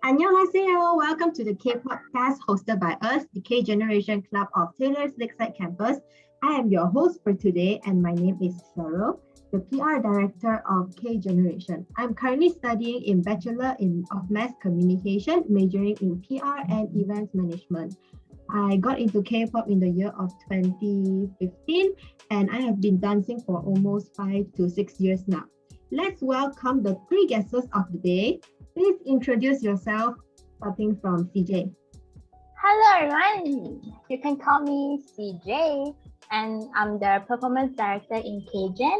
Annyeonghaseyo, welcome to the KPodcast hosted by us, the K Generation Club of Taylor's Lakeside Campus. I am your host for today and my name is Cheryl, the PR Director of K Generation. I'm currently studying in Bachelor of Mass Communication, majoring in PR and Events Management. I got into K-pop in the year of 2015 and I have been dancing for almost 5 to 6 years now. Let's welcome the three guests of the day. Please introduce yourself, starting from CJ. Hello everyone, you can call me CJ and I'm the Performance Director in KGen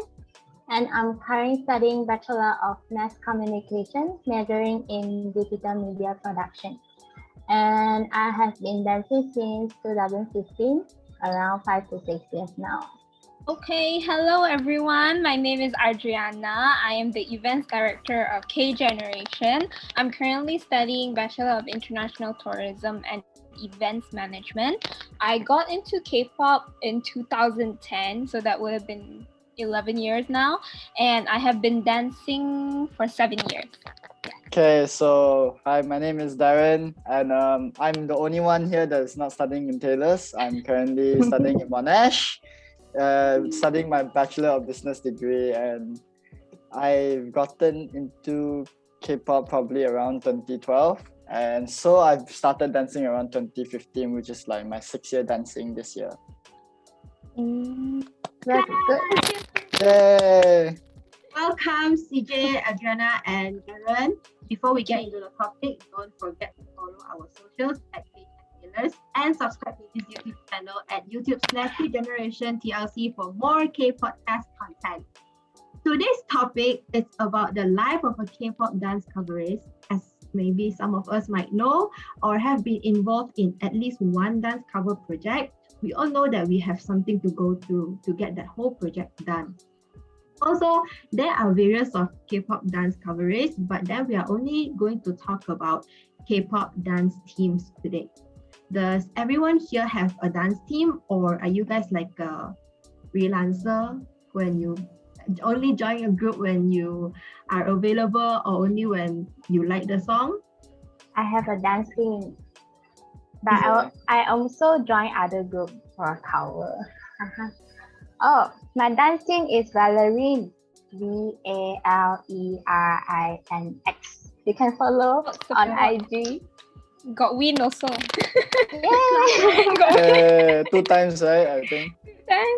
and I'm currently studying Bachelor of Mass Communication, majoring in Digital Media Production. And I have been dancing since 2015, around 5 to 6 years now. Okay, hello everyone. My name is Adriana. I am the Events Director of K Generation. I'm currently studying Bachelor of International Tourism and Events Management. I got into K-pop in 2010, so that would have been 11 years now. And I have been dancing for 7 years. Okay, so hi, my name is Darren, and I'm the only one here that's not studying in Taylor's. I'm currently studying in Monash, studying my Bachelor of Business degree, and I've gotten into K-pop probably around 2012, and so I've started dancing around 2015, which is like my 6th year dancing this year. Very good. Yay! Welcome CJ, Adriana, and Darren. Before we get into the topic, don't forget to follow our socials at Taylor's and subscribe to this YouTube channel at YouTube/KGenerationTLC for more K-podcast content. Today's topic is about the life of a K-pop dance coverist, as maybe some of us might know or have been involved in at least one dance cover project. We all know that we have something to go through to get that whole project done. Also, there are various of K-pop dance coverists, but then we are only going to talk about K-pop dance teams today. Does everyone here have a dance team, or are you guys like a freelancer when you only join a group when you are available or only when you like the song? I have a dance team, but I also join other group for a cover. Oh, my dance team is Valerian, VALERINX. You can follow on IG. Got win also. Yay! Got win. 2 times, right? I think.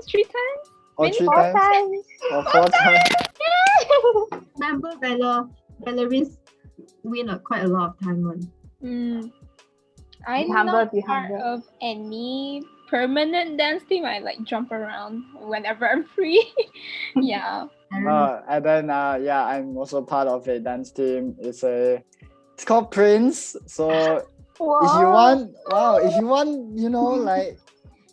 3 times? Or Maybe 3 4 times? times. Or 4 times? Remember Valerie's win quite a lot of time on. I'm humble, not be part humble. of any permanent dance team. I like jump around whenever I'm free. Yeah. And then I'm also part of a dance team. It's called Prince. So if you want, like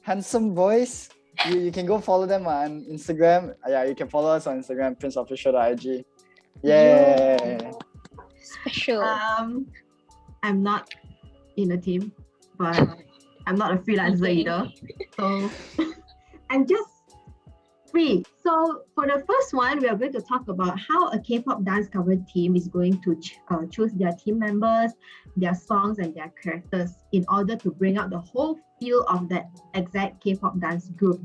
handsome boys, you can go follow them on Instagram. Yeah, you can follow us on Instagram, princeofficial.ig. Yeah. Special. I'm not in a team, but I'm not a freelancer either. So I'm just free. So for the first one, we are going to talk about how a K-pop dance cover team is going to choose their team members, their songs, and their characters in order to bring out the whole feel of that exact K-pop dance group.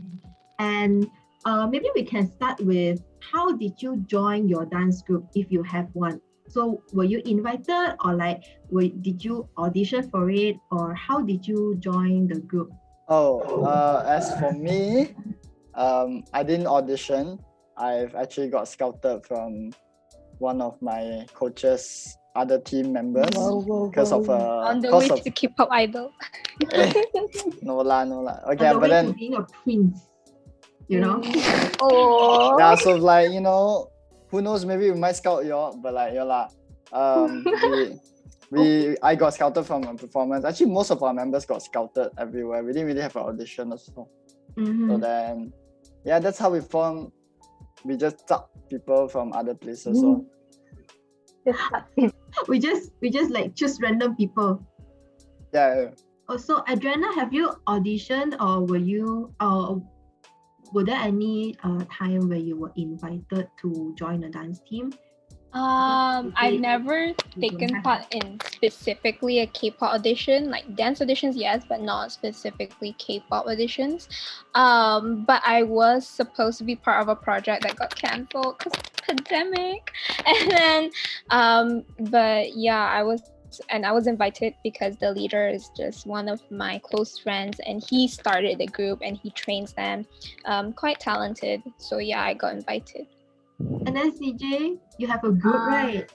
And maybe we can start with, how did you join your dance group if you have one? So were you invited, or did you audition for it, or how did you join the group? As for me, I didn't audition. I've actually got scouted from one of my coach's other team members because of On the way to K-pop idol. no lah. Okay, On the way but then to being a prince, you know. Oh. yeah, so like, who knows, maybe we might scout you all, but like I got scouted from a performance. Actually, most of our members got scouted everywhere. We didn't really have an audition or so. Mm-hmm. So then, yeah, that's how we formed. We just taught people from other places. So we just like choose random people. yeah. Also, Adriana, have you auditioned, or were there any time where you were invited to join a dance team? I've never taken part in specifically a K-pop audition, like dance auditions, yes, but not specifically K-pop auditions. But I was supposed to be part of a project that got cancelled because pandemic, and then, but yeah, I was invited because the leader is just one of my close friends, and he started the group and he trains them, quite talented. So yeah, I got invited. And then CJ, you have a group, right?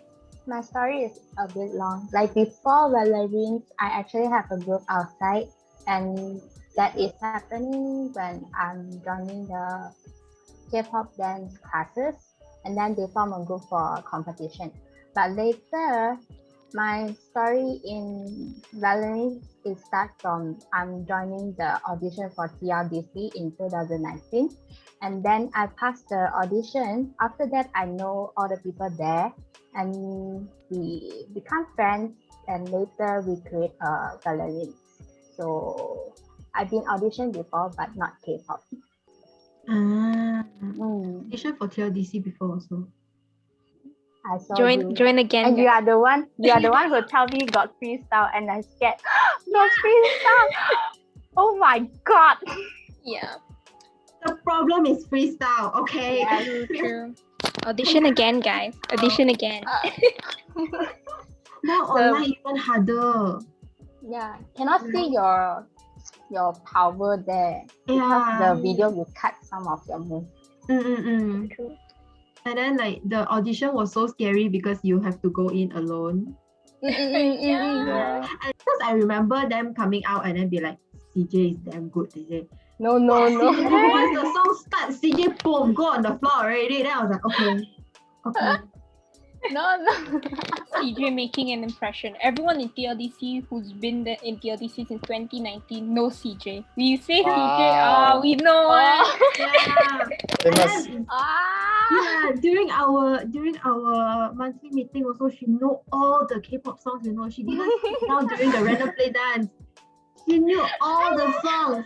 My story is a bit long. Like before Valorines, I actually have a group outside, and that is happening when I'm joining the K-pop dance classes, and then they form a group for competition. But later, my story in Valorines is start from I'm joining the audition for TLDC in 2019. And then I passed the audition. After that, I know all the people there, and we become friends. And later, we create a Valorines. So I've been auditioned before, but not K-pop. Audition for TLDC before also. I saw you. Join again. And you are the one. You are the one who tell me got freestyle, and I scared. No freestyle. Oh my god. Yeah. The problem is freestyle, okay? Yeah, True. Audition again, guys. Audition again. Now online even harder. Yeah, cannot see your power there. Because the video you cut some of your moves. True. And then like the audition was so scary because you have to go in alone. Yeah. And because I remember them coming out and then be like, CJ is damn good. They say, No. once the song starts, CJ boom, go on the floor already. Then I was like, okay. No. CJ making an impression. Everyone in TLDC who's been there in TLDC since 2019 knows CJ. We say Wow. CJ, we know. Yeah. They And must. then, yeah, during our monthly meeting also, she know all the K-pop songs, you know. She didn't sit down during the random play dance. She knew all the songs.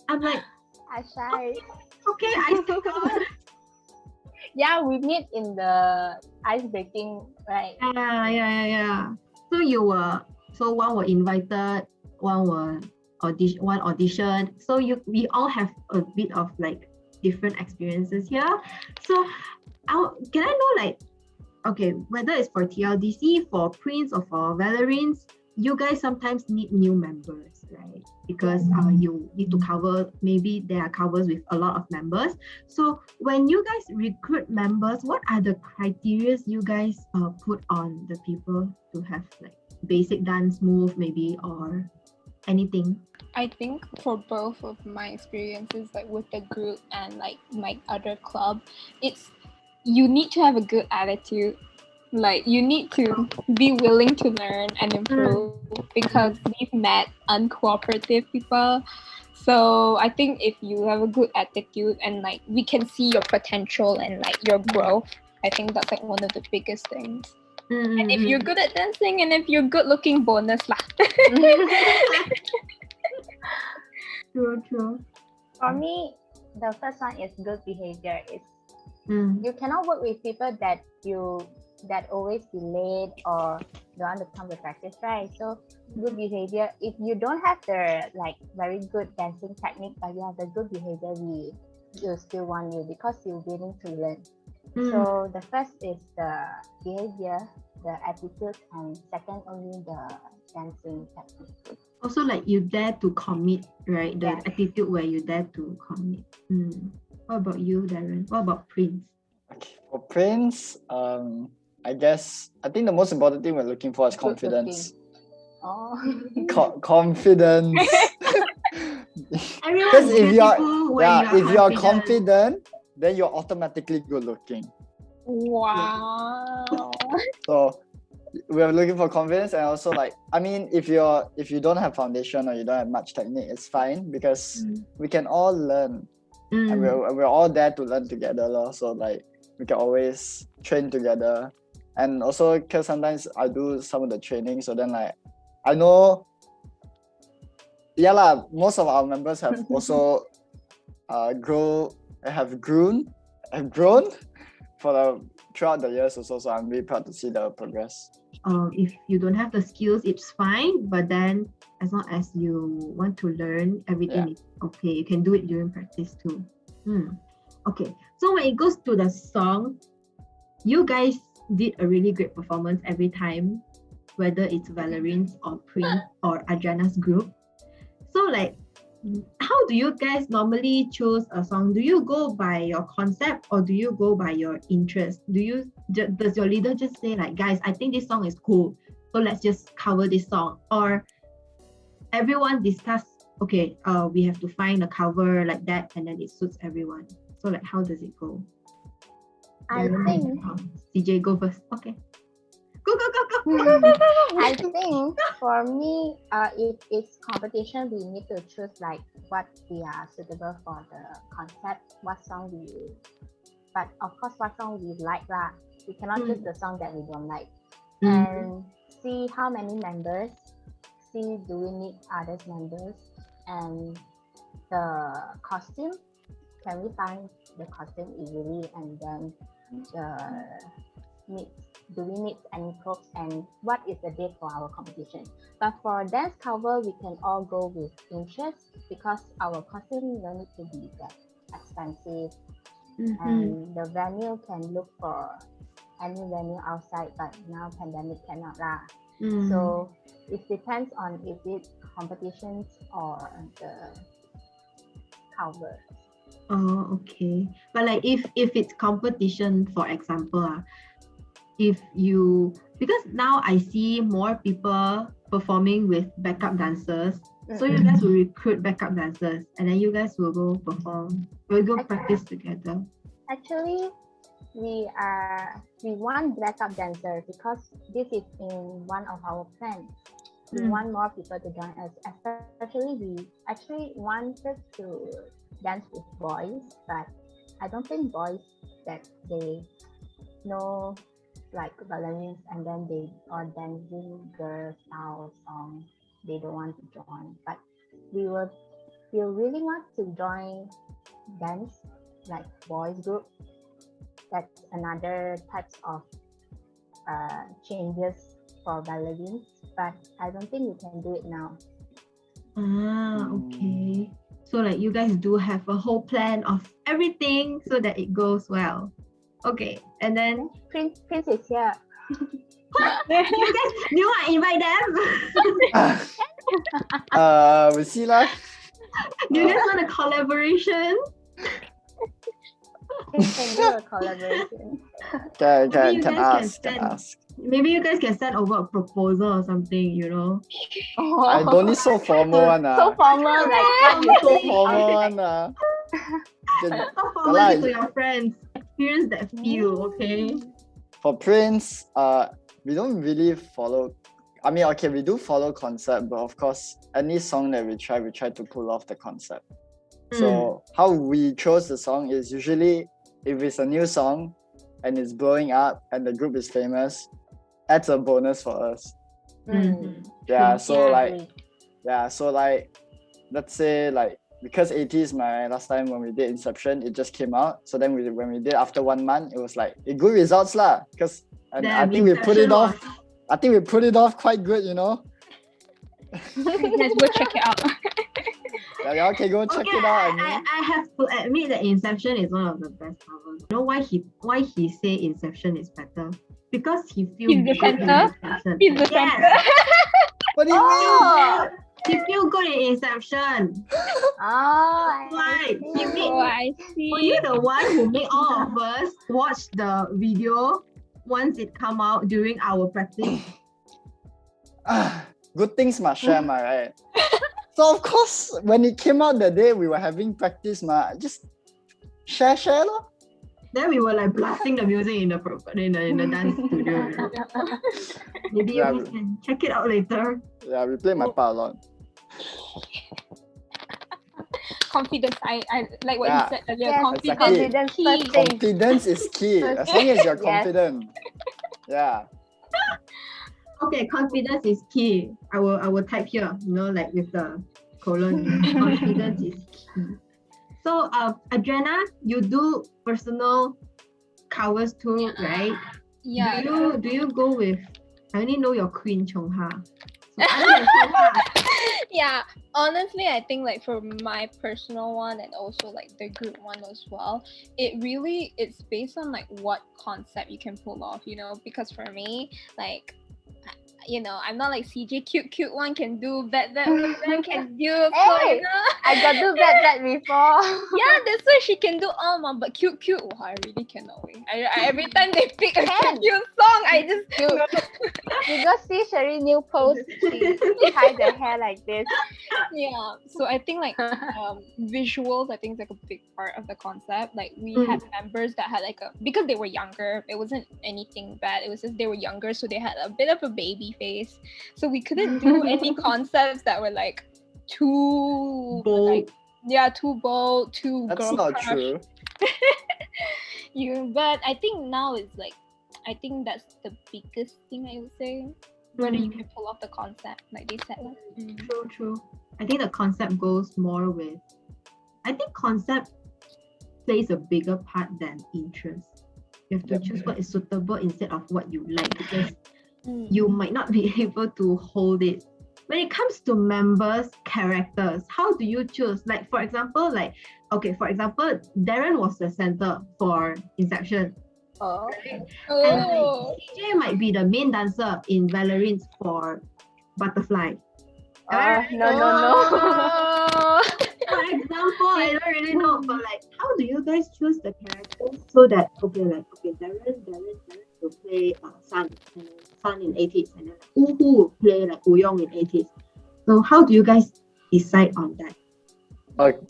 I'm like, I shy. okay, I still got. Yeah, we meet in the ice breaking, right? Yeah. So one were invited, one were audition. So we all have a bit of like different experiences here. So can I know like, okay, whether it's for TLDC, for Prince or for Valorines, you guys sometimes need new members, right? Because you need to cover, maybe there are covers with a lot of members. So when you guys recruit members, what are the criteria you guys put on the people to have like basic dance move maybe or anything? I think for both of my experiences, like with the group and like my other club, it's you need to have a good attitude. Like you need to be willing to learn and improve because we've met uncooperative people. So I think if you have a good attitude and like we can see your potential and like your growth, I think that's like one of the biggest things. And if you're good at dancing and if you're good looking, bonus lah. True. For me, the first one is good behavior. You cannot work with people that always be late or don't want to come to practice, right? So good behavior. If you don't have the like very good dancing technique, but you have the good behavior, we will still want you because you're willing to learn. So the first is the behavior, the attitude, and second only the dancing technique. Also like you dare to commit, right? The attitude where you dare to commit. What about you, Darren? What about Prince? Okay. For Prince, I think the most important thing we're looking for is confidence. Confidence. Everyone's if you're confident, then you're automatically good looking. Wow. So we're looking for confidence, and also like, I mean, if you don't have foundation or you don't have much technique, it's fine because we can all learn, and we're all there to learn together, so like we can always train together. And also because sometimes I do some of the training, so then like I know most of our members have also grown throughout the years also, so I'm really proud to see the progress. If you don't have the skills, it's fine. But then, as long as you want to learn, everything is okay. You can do it during practice too. Okay. So when it goes to the song, you guys did a really great performance every time, whether it's Valerine's or Prince or Adriana's group. So like, how do you guys normally choose a song? Do you go by your concept or do you go by your interest? Does your leader just say like, guys, I think this song is cool, so let's just cover this song? Or everyone discuss, okay, we have to find a cover like that and then it suits everyone. So like, how does it go? I think CJ, go first. Okay. Go. I think for me, if it's competition, we need to choose like what we are suitable for the concept, what song we use. But of course, what song we like lah. We cannot choose the song that we don't like. And see how many members, see do we need others members, and the costume. Can we find the costume easily, and then do we need any props, and what is the date for our competition? But for dance cover, we can all go with interest because our costume don't need to be that expensive, and the venue can look for any venue outside, but now pandemic cannot lah. So it depends on if it's competitions or the cover. Oh, okay. But like if it's competition, for example, because now I see more people performing with backup dancers, so you guys will recruit backup dancers and then you guys will go perform, practice together. Actually, we want backup dancer because this is in one of our plans. We want more people to join us, especially we actually wanted to dance with boys, but I don't think boys that they know like ballerines and then they are dancing girl style song, they don't want to join. But we really want to join dance like boys group. That's another types of changes for ballerines, but I don't think we can do it now. Okay. So like you guys do have a whole plan of everything so that it goes well. Okay, and then Prince is here. do you want to invite them? We see lah. Do you guys want a collaboration? We can do a collaboration. Can ask. Maybe you guys can send over a proposal or something, you know. I don't need so formal one. So formal, like what you So say. formal one. So formal to your friends. Experience that feel, okay? For Prince, we don't really follow. I mean, okay, we do follow concept, but of course, any song that we try to pull off the concept. So how we chose the song is usually if it's a new song and it's blowing up and the group is famous, that's a bonus for us. So like let's say like because 80 is my last time when we did Inception, it just came out. So then when we did after 1 month, it was like good results lah. Because I think we put it off. I think we put it off quite good, you know. Let's go check it out. Yeah, okay, go check it out. I have to admit that Inception is one of the best albums. You know why he say Inception is better? Because he feels He's the good in center. Inception. He's the center. What do you mean? He feel good in Inception. Why? I see. Were you the one who made all of us watch the video once it come out during our practice? Good things must share, right? So of course, when it came out the day we were having practice, just share lor. Then we were like blasting the music in the dance studio. You know? Maybe you guys can check it out later. Yeah, we play my part a lot. Confidence. I like what you said earlier. Yes, Confidence. Exactly. Confidence is key. As long as you're Yes. confident. Yeah. Okay, confidence is key. I will type here, you know, like with the colon. Confidence is key. So, Adriana, you do personal covers too, right? Yeah. Do you go with? I only know your queen Chong Ha. So other than Chong Ha, Yeah, honestly, I think like for my personal one and also like the group one as well, it's based on like what concept you can pull off, because for me, like, I'm not like CJ cute one can do bad one can do so, Hey, I got do that before. yeah, that's why she can do all mom, but cute wow, I really cannot wait. I every time they pick a cute song, I just You go see Sherry new post. She tie the hair like this. yeah, so I think like visuals I think is like a big part of the concept. Like we had members that had like because they were younger, it wasn't anything bad, it was just they were younger, so they had a bit of a baby face, so we couldn't do any concepts that were like too bold. too bold, too That's girl not crush. true. But I think now it's like, I think that's the biggest thing I would say, whether you can pull off the concept like they said. True. I think the concept goes more with. I think concept plays a bigger part than interest. You have to choose what is suitable instead of what you like, because you might not be able to hold it. When it comes to members' characters, how do you choose? Like for example, Darren was the center for Inception. Oh. And like, CJ might be the main dancer in Valerine's for Butterfly. No. For example, I don't really know, but like, how do you guys choose the characters so that Darren will play Sun, and then Sun in 80s, and then Who will play like Woo-young in 80s. So how do you guys decide on that?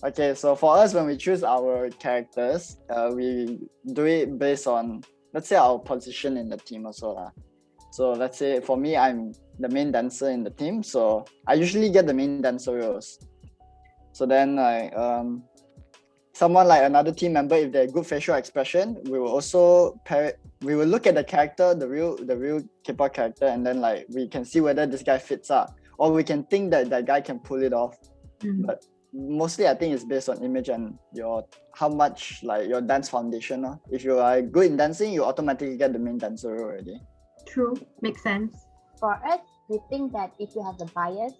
Okay, so for us, when we choose our characters, we do it based on, let's say, our position in the team also. So let's say for me, I'm the main dancer in the team, so I usually get the main dancer roles. So then someone like another team member, if they have good facial expression, we will also we will look at the character, the real K-pop character, and then like we can see whether this guy fits up, or we can think that guy can pull it off. But mostly I think it's based on image and how much like your dance foundation. If you are good in dancing, you automatically get the main dancer role already. True, makes sense. For us, we think that if you have the bias,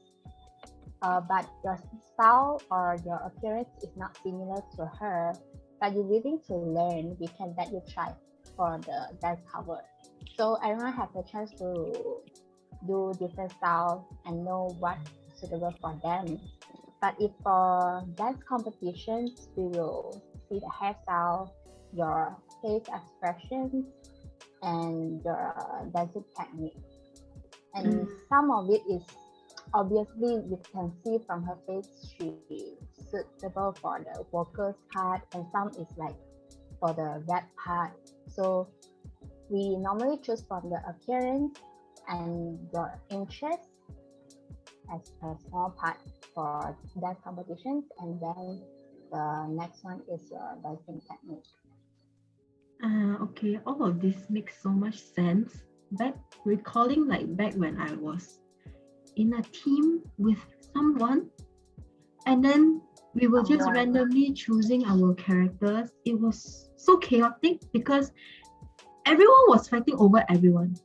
but your style or your appearance is not similar to her, but you're willing to learn, we can let you try for the dance cover. So everyone has a chance to do different styles and know what's suitable for them. But if for dance competitions, we will see the hairstyle, your face expressions, and your dancing technique. And some of it is obviously you can see from her face she is suitable for the vocals part, and some is like for the rap part. So we normally choose from the appearance and your interest as a small part for dance competitions, and then the next one is your dancing technique. Okay, all of this makes so much sense. Recalling back when I was in a team with someone, and then we were just randomly choosing our characters. It was so chaotic because everyone was fighting over everyone.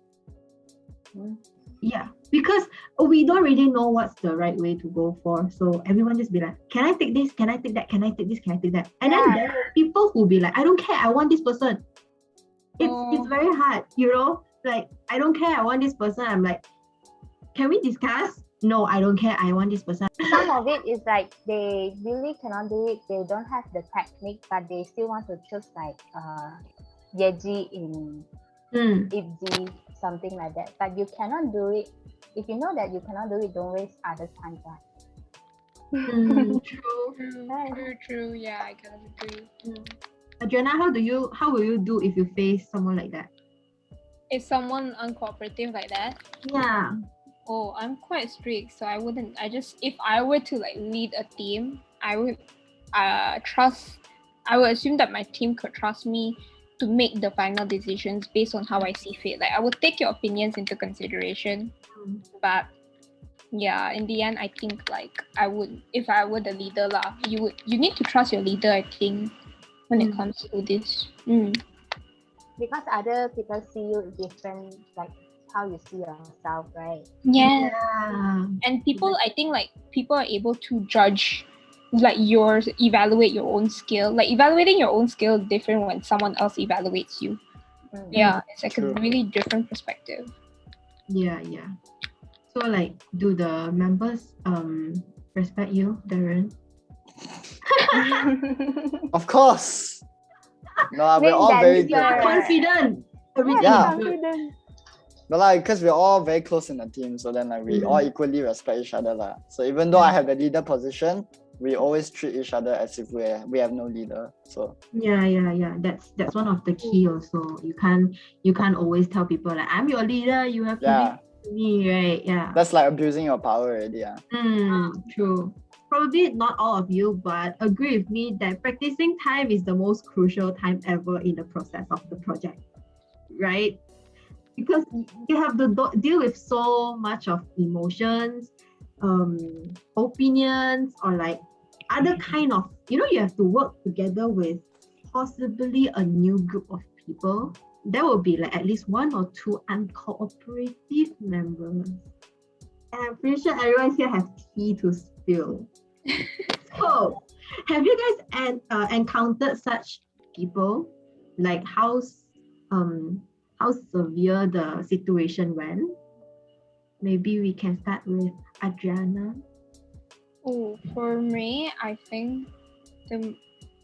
Yeah, because we don't really know what's the right way to go for. So everyone just be like, can I take this? Can I take that? Can I take this? Can I take that? And then there are people who be like, I don't care, I want this person. It's very hard, like, I don't care, I want this person. I'm like, can we discuss? No, I don't care, I want this person. Some of it is like they really cannot do it. They don't have the technique, but they still want to choose like Yeji in IPG, something like that. But you cannot do it. If you know that you cannot do it, don't waste others' time. True. Yeah, I kind of agree. Adriana, how will you do if you face someone like that? If someone uncooperative like that? Yeah. Oh, I'm quite strict, so I wouldn't. If I were to like lead a team, I would I would assume that my team could trust me to make the final decisions based on how I see fit. Like I would take your opinions into consideration, but yeah, in the end, I think like I would, if I were the leader you need to trust your leader. I think when it comes to this. because other people see you different, like how you see yourself, right? Yeah. Yeah. And people, I think like people are able to judge like evaluate your own skill. Like evaluating your own skill is different when someone else evaluates you. Yeah, it's like True. a really different perspective. Yeah. So like, do the members respect you, Darren? Of course. No, we're Main all very dancer. You are good. confident. Everything Yeah. is good. Confident. But like, because we're all very close in the team, so then like we all equally respect each other lah. So even though I have the leader position, we always treat each other as if we have no leader. So Yeah. That's one of the key also. You can't always tell people like, I'm your leader, you have to yeah, be me, right? Yeah. that's like abusing your power already. Yeah. True. Probably not all of you, but agree with me that practicing time is the most crucial time ever in the process of the project, right? Because you have to deal with so much of emotions, opinions, or like other kind of, you have to work together with possibly a new group of people. There will be like at least one or two uncooperative members. And I'm pretty sure everyone here has tea to spill. So, have you guys encountered such people? Like how severe the situation went? Maybe we can start with Adriana. Oh, for me, I think the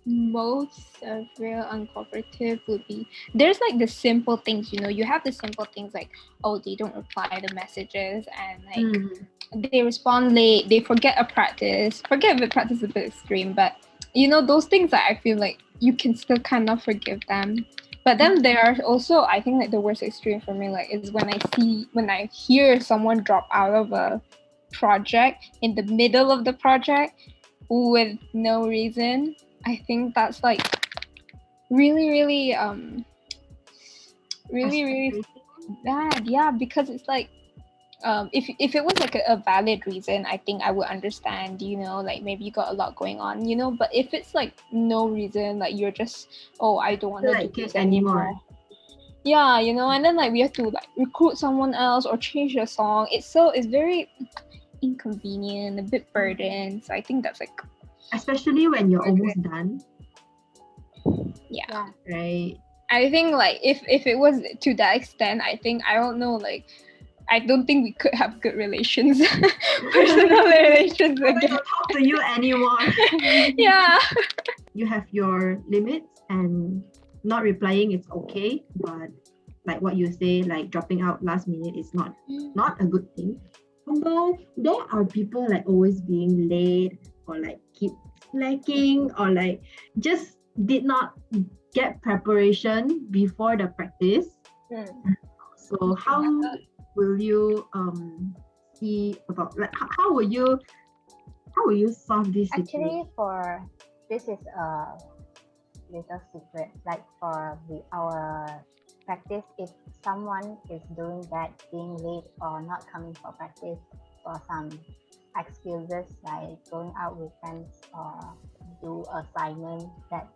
most severe uncooperative would be there's like the simple things, you have the simple things like, oh, they don't reply the messages and like they respond late, they forget a practice is a bit extreme, but those things that I feel like you can still kind of forgive them. But then there are also, I think like the worst extreme for me like is when I hear someone drop out of a project in the middle of the project with no reason. I think that's like really bad. Yeah, because it's like if it was like a valid reason, I think I would understand, like maybe you got a lot going on, but if it's like no reason, like you're just, oh, I don't want to Like do this it anymore. anymore. Yeah, and then like we have to like recruit someone else or change the song. It's very inconvenient, a bit burden. So I think that's like, Especially when you're almost done, yeah. right? I think like if it was to that extent, I don't know, like I don't think we could have good relations, personal relations I again. don't talk to you anymore. Yeah. You have your limits, and not replying is okay, but like what you say, like dropping out last minute is not a good thing. Although there are people like always being late or like keep slacking or like just did not get preparation before the practice. So how will you see about like how will you solve this Actually, for this is a little secret. Like for our practice, if someone is doing that, being late or not coming for practice for some excuses like going out with friends or do assignment, that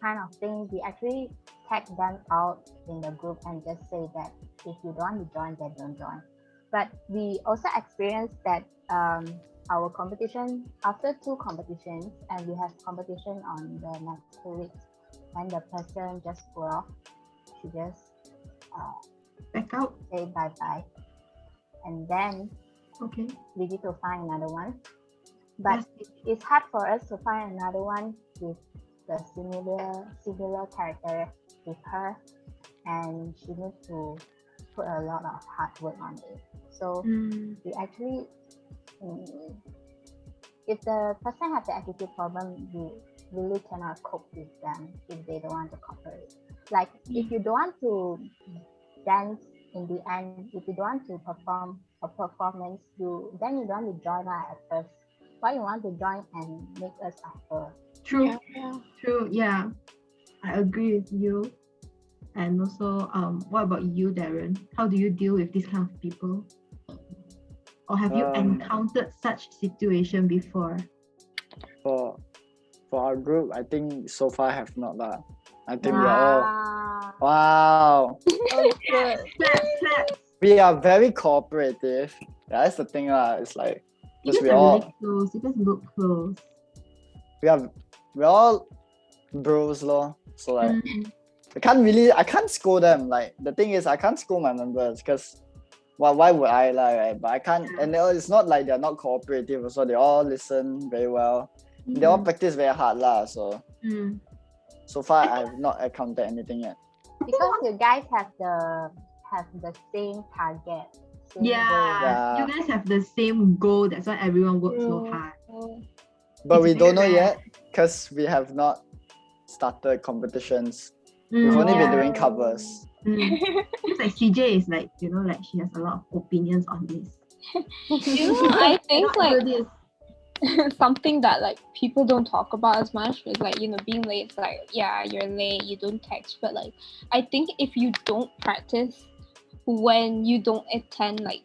kind of thing, we actually tag them out in the group and just say that if you don't want to join, then don't join. But we also experienced that our competition, after 2 competitions, and we have competition on the next 2 weeks, when the person just go off, she just back out, say bye-bye. And then okay, we need to find another one. But it's hard for us to find another one with the similar character with her, and she needs to put a lot of hard work on it. So we actually, if the person has the attitude problem, we really cannot cope with them if they don't want to cooperate. Like if you don't want to dance in the end, if you don't want to perform a performance, then you don't want to join us at first. Why you want to join and make us suffer? True. Yeah, I agree with you. And also, what about you, Darren? How do you deal with these kind of people? Or have you encountered such situation before? For our group, I think so far have not lah. I think we are all Wow. Oh, good. Clap. We are very cooperative. Yeah, that's the thing lah. It's like You because guys are really close. You guys look close. we're all bros lor. So like Mm. I can't scold them. Like the thing is I can't scold my members because why would I lie, right? But I can't, and it's not like they're not cooperative also. They all listen very well. They all practice very hard lah. So Mm. so far I have not encountered anything yet. Because you guys have the same target. Same Yeah. goal. You guys have the same goal. That's why everyone works so hard. But It's we don't know very yet because we have not started competitions. We've Mm. only been Yeah. doing covers. Seems like CJ is like, like she has a lot of opinions on this. I think Cannot like do this. something that like people don't talk about as much is like being late. It's like, yeah, you're late, you don't text, but like I think if you don't practice when you don't attend like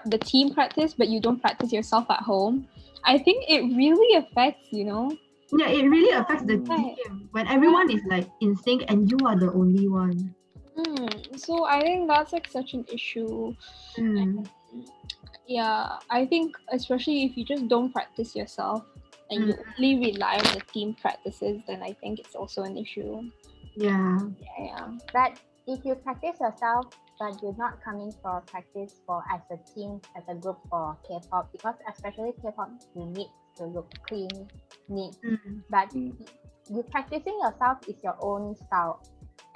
the team practice, but you don't practice yourself at home, I think it really affects. Yeah, it really affects the Right. team when everyone is like in sync and you are the only one. So I think that's like such an issue. Yeah, I think especially if you just don't practice yourself and you only rely on the team practices, then I think it's also an issue. Yeah. Yeah. But if you practice yourself, but you're not coming for practice for as a team, as a group for K-pop, because especially K-pop, you need to look clean, neat. But you practicing yourself is your own style,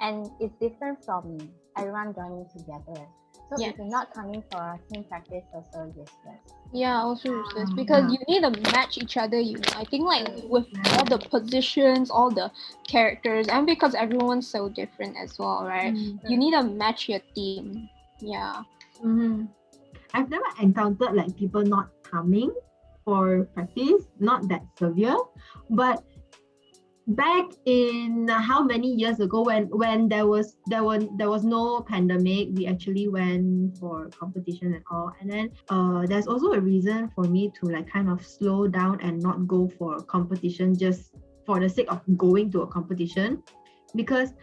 and it's different from everyone joining together. So Yeah. if you're not coming for a team practice, also useless. Yeah, also useless because you need to match each other. I think like with all the positions, all the characters, and because everyone's so different as well, right? You need to match your team. Yeah. I've never encountered like people not coming for practice, not that severe, but back in how many years ago when there was no pandemic, we actually went for competition and all, and then there's also a reason for me to like kind of slow down and not go for a competition just for the sake of going to a competition, because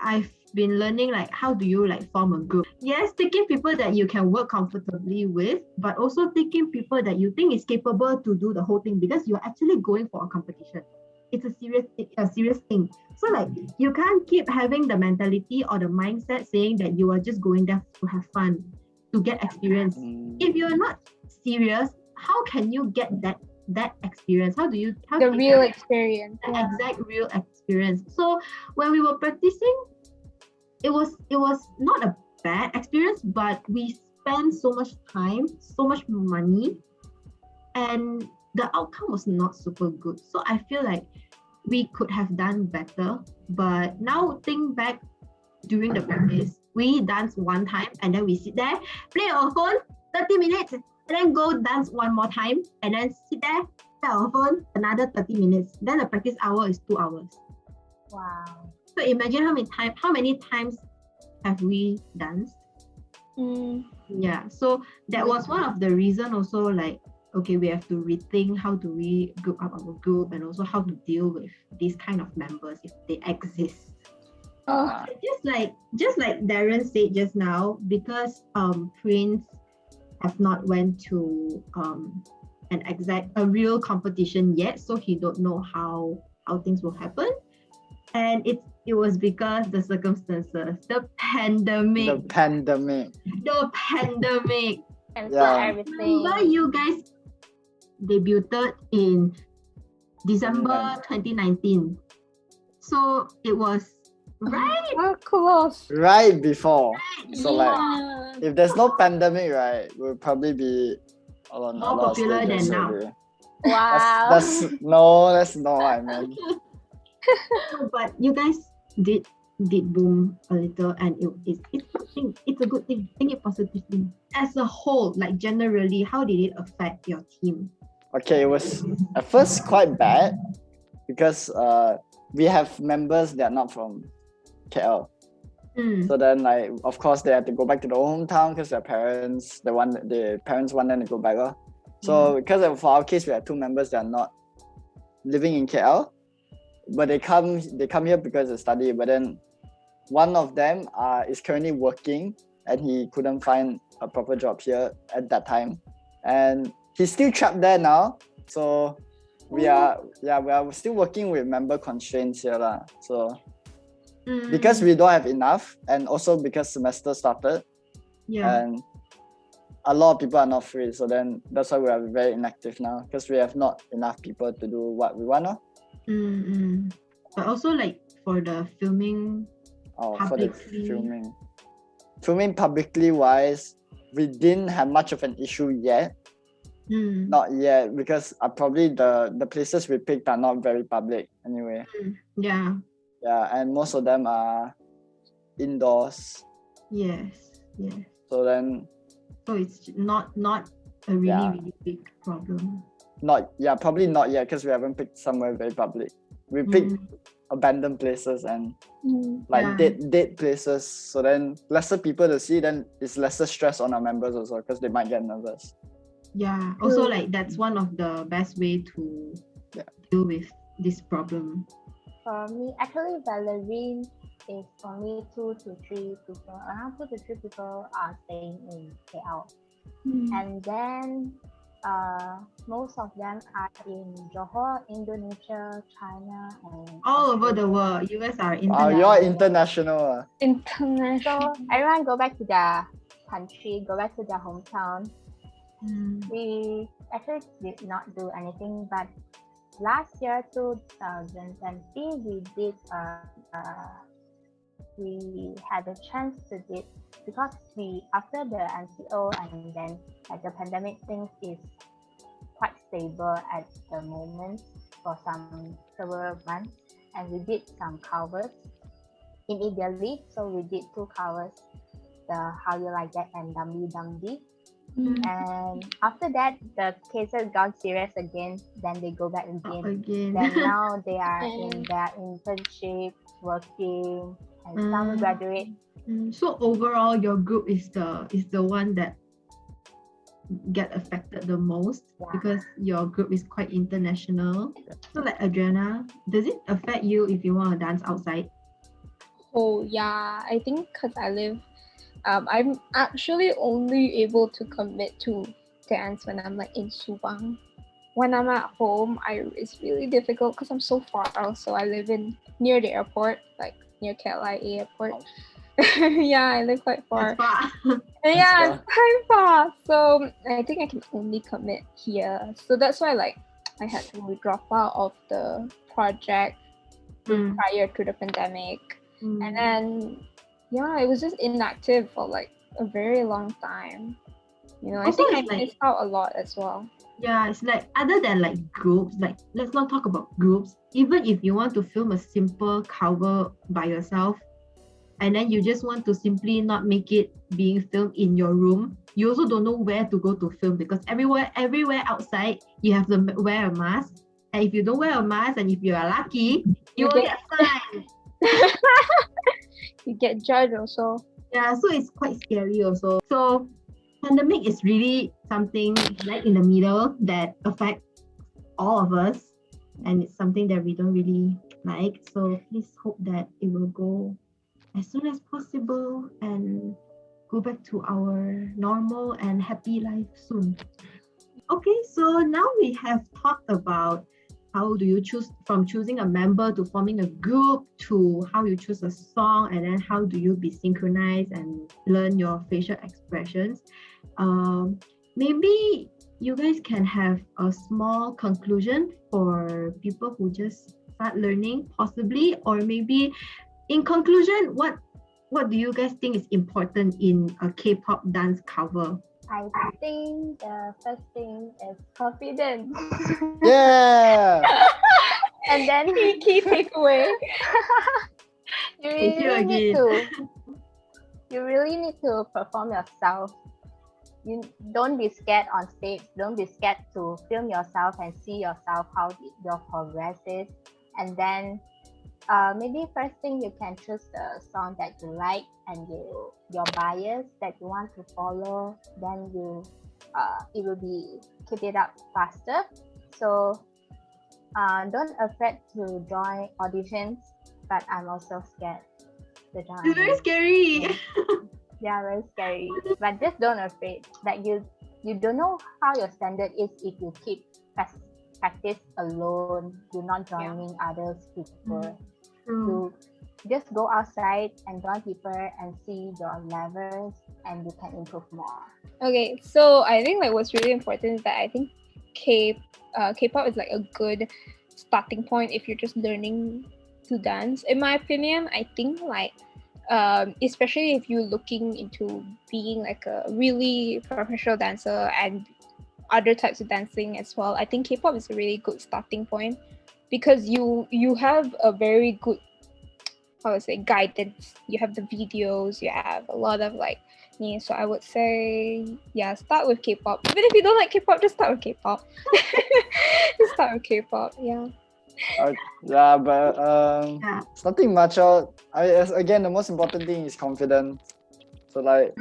I've been learning like how do you like form a group. Yes, taking people that you can work comfortably with, but also taking people that you think is capable to do the whole thing, because you're actually going for a competition. It's a serious thing. So like you can't keep having the mentality or the mindset saying that you are just going there to have fun, to get experience. If you're not serious, how can you get that experience? How The real experience. The exact real experience. So when we were practicing, it was not a bad experience, but we spent so much time, so much money, and the outcome was not super good. So I feel like we could have done better. But now think back, during the practice, we dance one time and then we sit there, play our phone 30 minutes, and then go dance one more time, and then sit there, play our phone another 30 minutes. Then the practice hour is 2 hours. Wow. So imagine how many times have we danced? Yeah, so that was one of the reason also, like, okay, we have to rethink how do we group up our group, and also how to deal with these kind of members if they exist. Just like Darren said just now, because Prince have not went to a real competition yet, so he don't know how things will happen, and it was because the circumstances, the pandemic. And so everything. Remember, you guys debuted in December 2019. So it was right close. Right before. So like if there's no pandemic, right, we'll probably be on more popular than now. Already. Wow. That's not what I meant. But you guys did boom a little, and it's a good thing. Think it positively. As a whole, like generally, how did it affect your team? Okay, it was at first quite bad because we have members that are not from KL. So then, like, of course, they had to go back to their hometown because their parents want them to go back. So because of our case, we have two members that are not living in KL, but they come here because they study. But then one of them is currently working, and he couldn't find a proper job here at that time, and he's still trapped there now. So we are still working with member constraints here lah. So because we don't have enough, and also because semester started, and a lot of people are not free, so then that's why we are very inactive now, because we have not enough people to do what we want. But also like for the filming, for the filming publicly wise, we didn't have much of an issue yet. Not yet, because probably the places we picked are not very public anyway. Yeah, and most of them are indoors. Yes. So it's not a really big problem. Probably not yet, because we haven't picked somewhere very public. We picked abandoned places and dead places. So then lesser people to see, then it's lesser stress on our members also, because they might get nervous. Yeah. Also, like that's one of the best way to deal with this problem. For me, actually, Valorine is only 2 to 3 people. Around 2 to 3 people are staying in KL. And then most of them are in Johor, Indonesia, China, and all over the world. You guys are international. You're international. So everyone go back to their country, go back to their hometown. We actually did not do anything, but last year, 2020, we had a chance to did, because after the MCO and then like the pandemic things is quite stable at the moment for several months, and we did some covers immediately. So we did 2 covers, the How You Like That and Dumby Dumby. And after that, the cases got serious again. Then they go back again. Then now they are in their internship, working, and some graduate. So overall, your group is the one that get affected the most, because your group is quite international. So like Adriana, does it affect you if you want to dance outside? Oh yeah, I think because I live, I'm actually only able to commit to dance when I'm like in Subang. When I'm at home, it's really difficult because I'm so far. Also, I live near the airport, like near KLIA airport. I live quite far. It's quite far. So I think I can only commit here. So that's why like I had to drop out of the project prior to the pandemic. And then it was just inactive for like a very long time. I think I missed out a lot as well. Yeah, it's like other than like groups, like let's not talk about groups. Even if you want to film a simple cover by yourself, and then you just want to simply not make it being filmed in your room, you also don't know where to go to film, because everywhere outside you have to wear a mask. And if you don't wear a mask, and if you are lucky, you will get fined. You get judged also. Yeah, so it's quite scary also. So pandemic is really something right in the middle that affects all of us, and it's something that we don't really like. So please hope that it will go as soon as possible and go back to our normal and happy life soon. Okay, so now we have talked about how do you choose, from choosing a member to forming a group, to how you choose a song, and then how do you be synchronized and learn your facial expressions. Maybe you guys can have a small conclusion for people who just start learning, possibly, or maybe in conclusion, what do you guys think is important in a K-pop dance cover? I think the first thing is confidence. Yeah. And then key takeaway. You really need to perform yourself. You don't be scared on stage. Don't be scared to film yourself and see yourself how your progress is. And then maybe first thing you can choose the song that you like and your bias that you want to follow. Then it will be keep it up faster. So don't afraid to join auditions, but I'm also scared. the dance. It's very scary. Yeah, very scary. But just don't afraid that you don't know how your standard is if you keep practice alone. You're not joining others people. True. You just go outside and join people and see your levels, and you can improve more. Okay, so I think like what's really important is that I think K-pop is like a good starting point if you're just learning to dance. In my opinion, I think like especially if you're looking into being like a really professional dancer and other types of dancing as well, I think K-pop is a really good starting point because you have a very good, how to say, guidance. You have the videos, you have a lot of like, yeah, so I would say, yeah, start with K-pop. Even if you don't like K-pop, just start with K-pop. Just start with K-pop, yeah. Yeah, but Yeah. it's nothing much out. Again, the most important thing is confidence. So like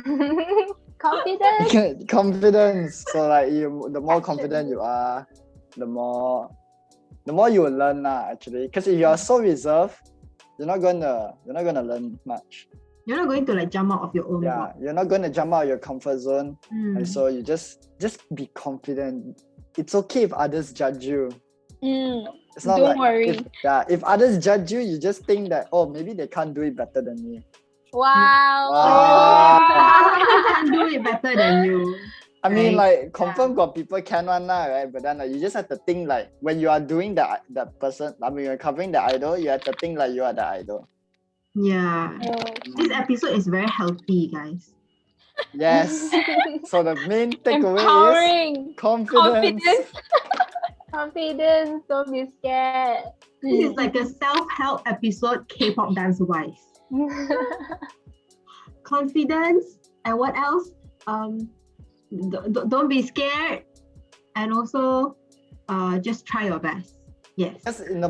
Confidence. confidence. So like the more confident you are, the more you will learn actually. Because if you are so reserved, you're not gonna learn much. You're not going to like jump out of your own Yeah, box. you're not gonna jump out of your comfort zone. And so you just be confident. It's okay if others judge you. It's not Don't like worry. if others judge you, you just think that, oh, maybe they can't do it better than me. Wow. I can do it better than you. I mean, Right. like, confirm got people can one right? But then like, you just have to think like when you are doing that person, I mean, you're covering the idol, you have to think like you are the idol. Yeah. This episode is very healthy, guys. Yes. So the main takeaway Empowering. is confidence. Confidence. Don't be scared. This is like a self-help episode, K-pop dance-wise. Confidence, and what else? Don't be scared, and also just try your best. Yes. Because in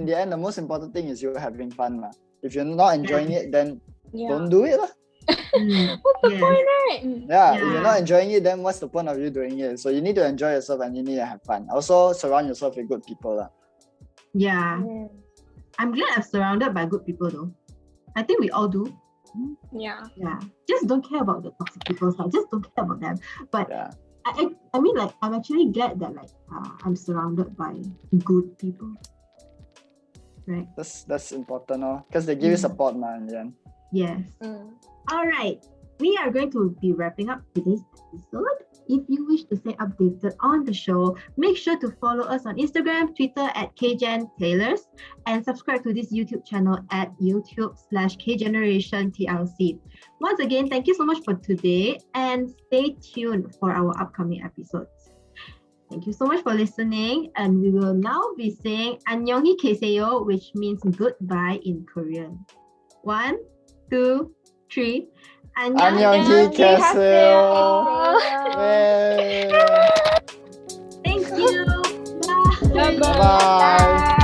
the end, the most important thing is you having fun. If you're not enjoying it, then don't do it. What's the point, right? Yeah, if you're not enjoying it, then what's the point of you doing it? So you need to enjoy yourself and you need to have fun. Also, surround yourself with good people. Yeah. I'm glad I'm surrounded by good people though. I think we all do. Yeah. Yeah. Just don't care about the toxic people. Just don't care about them. But Yeah. I mean, like, I'm actually glad that like I'm surrounded by good people. Right. That's important, because they give you support, in the end. Yes. All right. We are going to be wrapping up today's episode. If you wish to stay updated on the show, make sure to follow us on Instagram, Twitter at KGenTailors, and subscribe to this YouTube channel at YouTube/KGenerationTLC. Once again, thank you so much for today, and stay tuned for our upcoming episodes. Thank you so much for listening, and we will now be saying 안녕히 계세요, which means goodbye in Korean. 1, 2, 3. 안녕히 계세요. Yay. Thank you. Bye. Bye-bye. Bye.